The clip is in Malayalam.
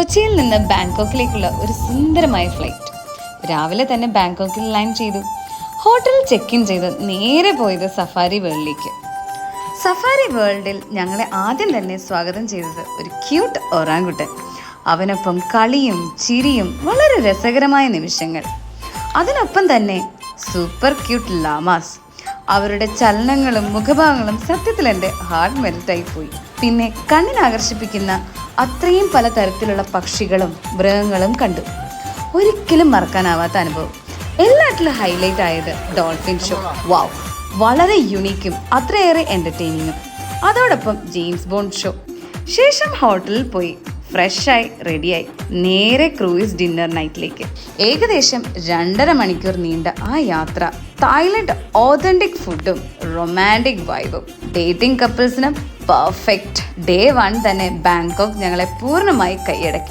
കൊച്ചിയിൽ നിന്ന് ബാങ്കോക്കിലേക്കുള്ള ഒരു സുന്ദരമായ ഫ്ലൈറ്റ്. രാവിലെ തന്നെ ബാങ്കോക്കിൽ ലാൻഡ് ചെയ്തു. ഹോട്ടലിൽ ചെക്ക് ഇൻ ചെയ്ത് നേരെ പോയത് സഫാരി വേൾഡിലേക്ക്. സഫാരി വേൾഡിൽ ഞങ്ങളെ ആദ്യം തന്നെ സ്വാഗതം ചെയ്തത് ഒരു ക്യൂട്ട് ഒറാങ്കുട്ടൻ. അവനൊപ്പം കളിയും ചിരിയും വളരെ രസകരമായ നിമിഷങ്ങൾ. അതിനൊപ്പം തന്നെ സൂപ്പർ ക്യൂട്ട് ലാമാസ്. അവരുടെ ചലനങ്ങളും മുഖഭാവങ്ങളും സത്യത്തിൽ എൻ്റെ ഹാർട്ട് മെൽറ്റായി പോയി. പിന്നെ കണ്ണിനാകർഷിപ്പിക്കുന്ന അത്രയും പല തരത്തിലുള്ള പക്ഷികളും മൃഗങ്ങളും കണ്ടു. ഒരിക്കലും മറക്കാനാവാത്ത അനുഭവം. എല്ലാറ്റിലും ഹൈലൈറ്റ് ആയത് ഡോൾഫിൻ ഷോ. വാവ്, വളരെ യുണീക്കും അത്രയേറെ എൻ്റർടൈനിങ്ങും. അതോടൊപ്പം ജെയിംസ് ബോണ്ട് ഷോ. ശേഷം ഹോട്ടലിൽ പോയി ഫ്രഷായി റെഡിയായി നേരെ ക്രൂയിസ് ഡിന്നർ നൈറ്റിലേക്ക്. ഏകദേശം 2.5 മണിക്കൂർ നീണ്ട ആ യാത്ര തായ്ലൻഡ് ഓതന്റിക് ഫുഡും റൊമാൻറ്റിക് വൈബും ഡേറ്റിംഗ് കപ്പിൾസിന് പെർഫെക്റ്റ്. ഡേ 1 തന്നെ ബാങ്കോക്ക് ഞങ്ങളെ പൂർണ്ണമായി കൈയടക്കി.